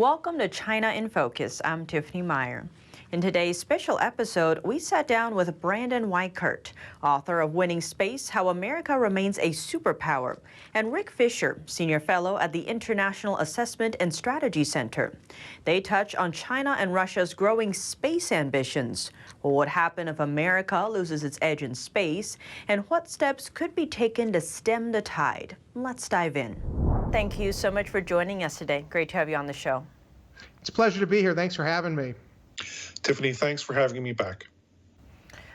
Welcome to China in Focus. I'm Tiffany Meyer. In today's special episode, we sat down with Brandon Weichert, author of Winning Space: How America Remains a Superpower, and Rick Fisher, senior fellow at the International Assessment and Strategy Center. They touch on China and Russia's growing space ambitions. What would happen if America loses its edge in space, and what steps could be taken to stem the tide? Let's dive in. Thank you so much for joining us today. Great to have you on the show. It's a pleasure to be here. Thanks for having me. Tiffany, thanks for having me back.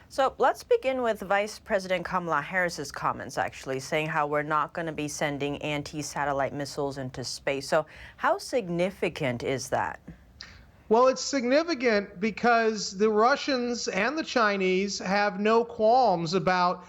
So let's begin with Vice President Kamala Harris's comments, actually, saying how we're not going to be sending anti-satellite missiles into space. So how significant is that? Well, it's significant because the Russians and the Chinese have no qualms about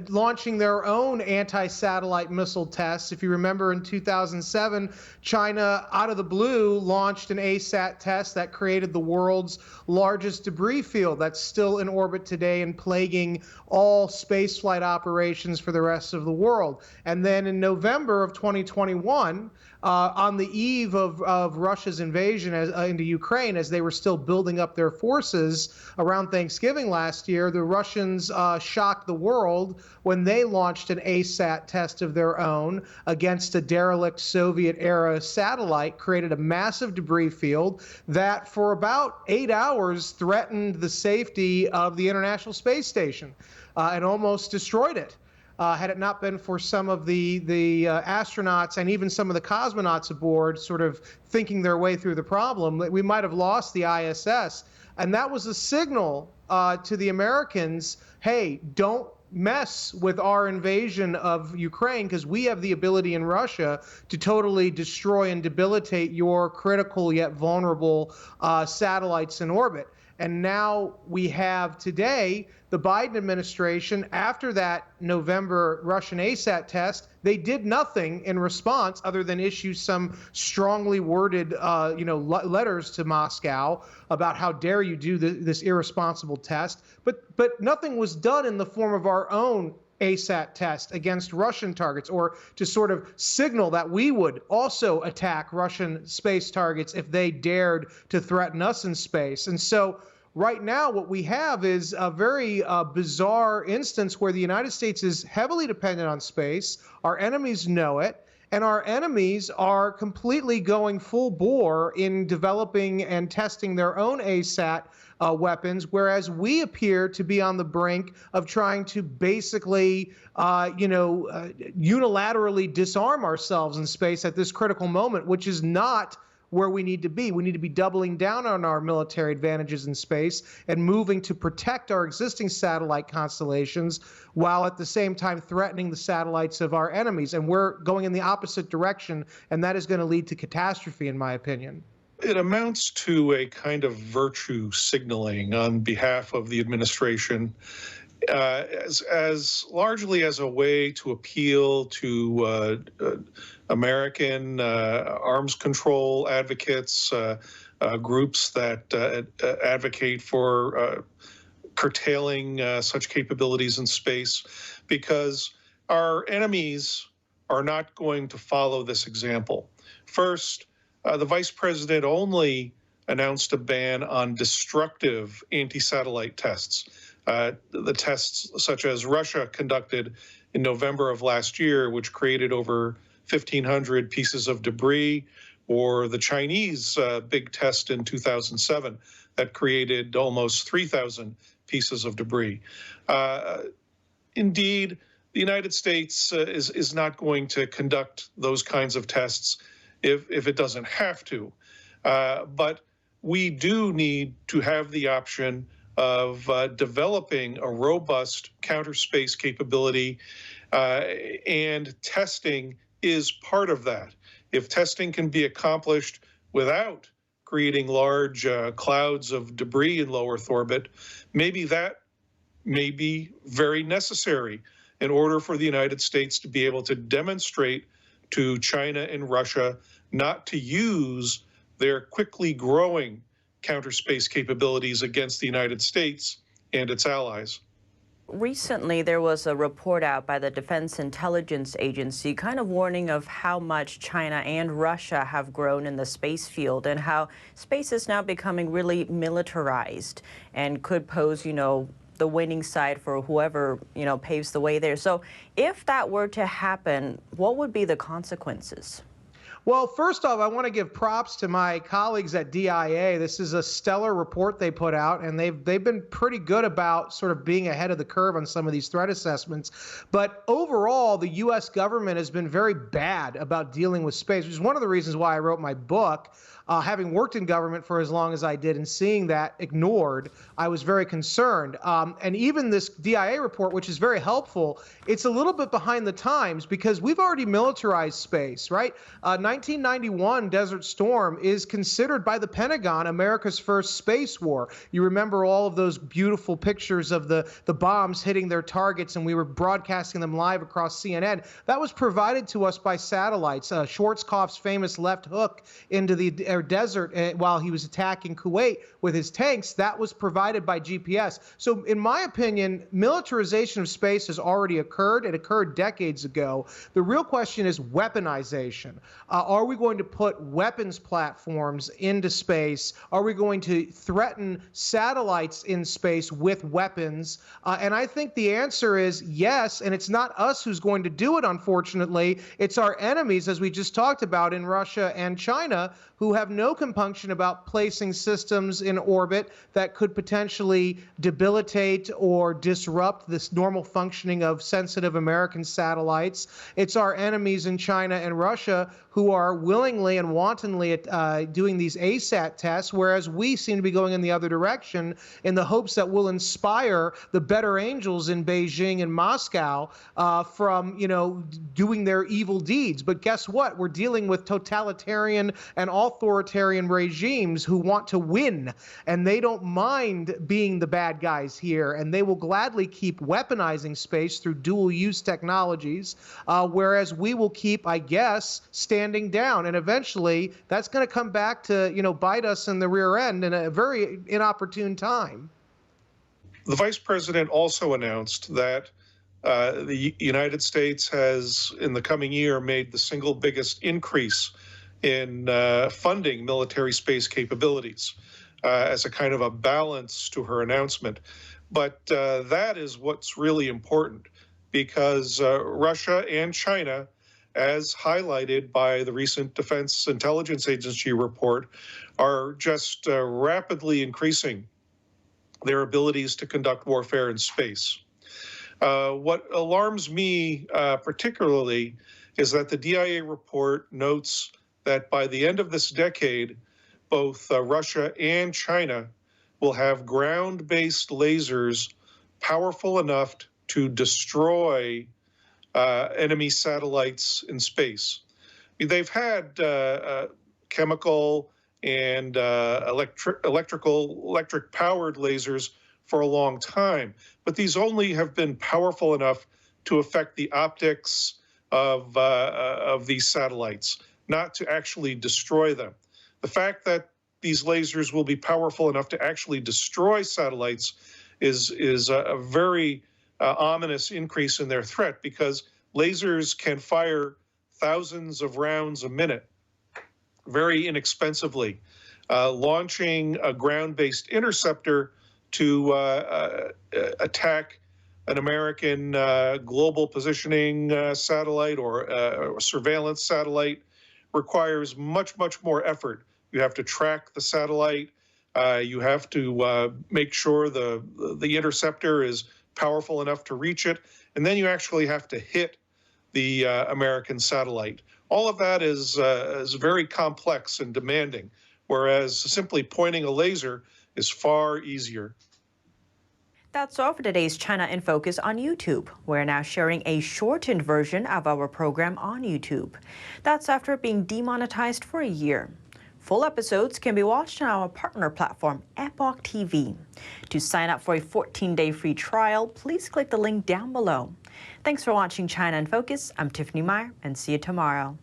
launching their own anti-satellite missile tests. If you remember, in 2007, China, out of the blue, launched an ASAT test that created the world's largest debris field that's still in orbit today and plaguing all spaceflight operations for the rest of the world. And then in November of 2021, on the eve of Russia's invasion into Ukraine, as they were still building up their forces around Thanksgiving last year, the Russians shocked the world when they launched an ASAT test of their own against a derelict Soviet-era satellite, created a massive debris field that for about 8 hours threatened the safety of the International Space Station and almost destroyed it. Had it not been for some of the astronauts and even some of the cosmonauts aboard sort of thinking their way through the problem, we might have lost the ISS. And that was a signal to the Americans, hey, don't mess with our invasion of Ukraine, because we have the ability in Russia to totally destroy and debilitate your critical yet vulnerable satellites in orbit. And now we have today the Biden administration, after that November Russian ASAT test, they did nothing in response other than issue some strongly worded letters to Moscow about how dare you do this irresponsible test. But nothing was done in the form of our own ASAT test against Russian targets, or to sort of signal that we would also attack Russian space targets if they dared to threaten us in space. And so right now, what we have is a very bizarre instance where the United States is heavily dependent on space. Our enemies know it, and our enemies are completely going full bore in developing and testing their own ASAT weapons, whereas we appear to be on the brink of trying to basically, unilaterally disarm ourselves in space at this critical moment, which is not where we need to be. We need to be doubling down on our military advantages in space and moving to protect our existing satellite constellations while at the same time threatening the satellites of our enemies. And we're going in the opposite direction, and that is going to lead to catastrophe, in my opinion. It amounts to a kind of virtue signaling on behalf of the administration, as largely as a way to appeal to American arms control advocates, groups that advocate for curtailing such capabilities in space, because our enemies are not going to follow this example. First, the vice president only announced a ban on destructive anti-satellite tests. The tests such as Russia conducted in November of last year, which created over 1,500 pieces of debris, or the Chinese big test in 2007 that created almost 3,000 pieces of debris. Indeed, the United States is not going to conduct those kinds of tests if it doesn't have to. But we do need to have the option of developing a robust counter space capability, and testing is part of that. If testing can be accomplished without creating large clouds of debris in low Earth orbit, maybe that may be very necessary in order for the United States to be able to demonstrate to China and Russia not to use their quickly growing counter space capabilities against the United States and its allies. recently there was a report out by the Defense Intelligence Agency kind of warning of how much China and Russia have grown in the space field and how space is now becoming really militarized and could pose, the winning side for whoever, paves the way there. So if that were to happen, what would be the consequences? Well, first off, I want to give props to my colleagues at DIA. This is a stellar report they put out, and they've been pretty good about sort of being ahead of the curve on some of these threat assessments. But overall, the U.S. government has been very bad about dealing with space, which is one of the reasons why I wrote my book. Having worked in government for as long as I did and seeing that ignored, I was very concerned. And even this DIA report, which is very helpful, it's a little bit behind the times because we've already militarized space, right? 1991 Desert Storm is considered by the Pentagon America's first space war. You remember all of those beautiful pictures of the bombs hitting their targets, and we were broadcasting them live across CNN. That was provided to us by satellites. Schwarzkopf's famous left hook into the desert while he was attacking Kuwait with his tanks, that was provided by GPS. So in my opinion, militarization of space has already occurred. It occurred decades ago. The real question is weaponization. Are we going to put weapons platforms into space? Are we going to threaten satellites in space with weapons? And I think the answer is yes, and it's not us who's going to do it, unfortunately. It's our enemies, as we just talked about, in Russia and China, who have no compunction about placing systems in orbit that could potentially debilitate or disrupt this normal functioning of sensitive American satellites. It's our enemies in China and Russia who are willingly and wantonly doing these ASAT tests, whereas we seem to be going in the other direction in the hopes that we'll inspire the better angels in Beijing and Moscow from, doing their evil deeds. But guess what? We're dealing with totalitarian and authoritarian regimes who want to win, and they don't mind being the bad guys here, and they will gladly keep weaponizing space through dual-use technologies, whereas we will keep, I guess, standing down. And eventually, that's going to come back to, bite us in the rear end in a very inopportune time. The vice president also announced that the United States has, in the coming year, made the single biggest increase in funding military space capabilities as a kind of a balance to her announcement. But that is what's really important, because Russia and China, as highlighted by the recent Defense Intelligence Agency report, are just rapidly increasing their abilities to conduct warfare in space. What alarms me particularly is that the DIA report notes that by the end of this decade, both Russia and China will have ground-based lasers powerful enough to destroy enemy satellites in space. I mean, they've had chemical and electric-powered lasers for a long time, but these only have been powerful enough to affect the optics of these satellites, not to actually destroy them. The fact that these lasers will be powerful enough to actually destroy satellites is a very ominous increase in their threat, because lasers can fire thousands of rounds a minute very inexpensively. Launching a ground-based interceptor to attack an American global positioning satellite or surveillance satellite requires much, much more effort. You have to track the satellite. You have to make sure the interceptor is powerful enough to reach it. And then you actually have to hit the American satellite. All of that is very complex and demanding, whereas simply pointing a laser is far easier. That's all for today's China in Focus on YouTube. We're now sharing a shortened version of our program on YouTube. That's after being demonetized for a year. Full episodes can be watched on our partner platform, Epoch TV. To sign up for a 14-day free trial, please click the link down below. Thanks for watching China in Focus. I'm Tiffany Meyer, and see you tomorrow.